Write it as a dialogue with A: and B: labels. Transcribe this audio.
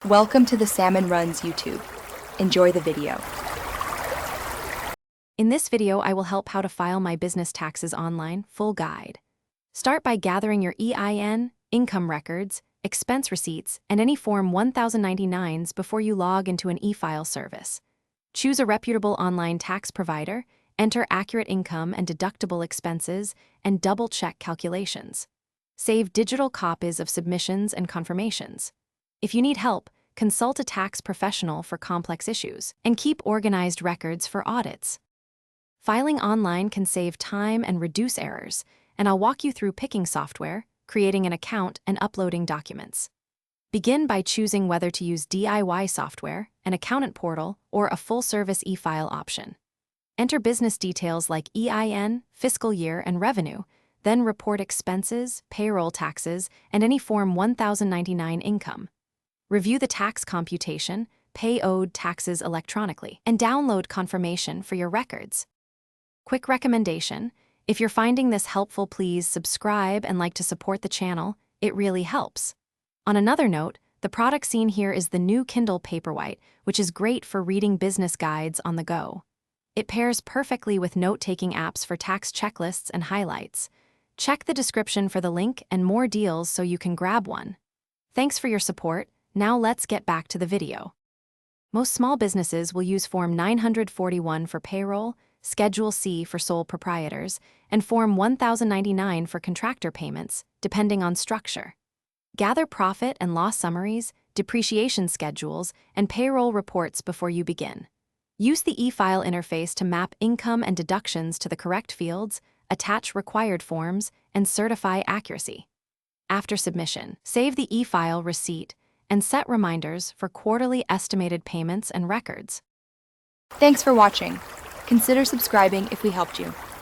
A: Welcome to the Salmon Runs YouTube. Enjoy the video.
B: In this video, I will help how to file my business taxes online, full guide. Start by gathering your EIN, income records, expense receipts, and any Form 1099s before you log into an e-file service. Choose a reputable online tax provider, enter accurate income and deductible expenses, and double-check calculations. Save digital copies of submissions and confirmations. If you need help, consult a tax professional for complex issues, and keep organized records for audits. Filing online can save time and reduce errors, and I'll walk you through picking software, creating an account, and uploading documents. Begin by choosing whether to use DIY software, an accountant portal, or a full-service e-file option. Enter business details like EIN, fiscal year, and revenue, then report expenses, payroll taxes, and any Form 1099 income. Review the tax computation, pay owed taxes electronically, and download confirmation for your records. Quick recommendation: if you're finding this helpful, please subscribe and like to support the channel. It really helps. On another note, the product seen here is the new Kindle Paperwhite, which is great for reading business guides on the go. It pairs perfectly with note-taking apps for tax checklists and highlights. Check the description for the link and more deals so you can grab one. Thanks for your support. Now let's get back to the video. Most small businesses will use Form 941 for payroll, Schedule C for sole proprietors, and Form 1099 for contractor payments, depending on structure. Gather profit and loss summaries, depreciation schedules, and payroll reports before you begin. Use the e-file interface to map income and deductions to the correct fields, attach required forms, and certify accuracy. After submission, save the e-file receipt and set reminders for quarterly estimated payments and records.
A: Thanks for watching. Consider subscribing if we helped you.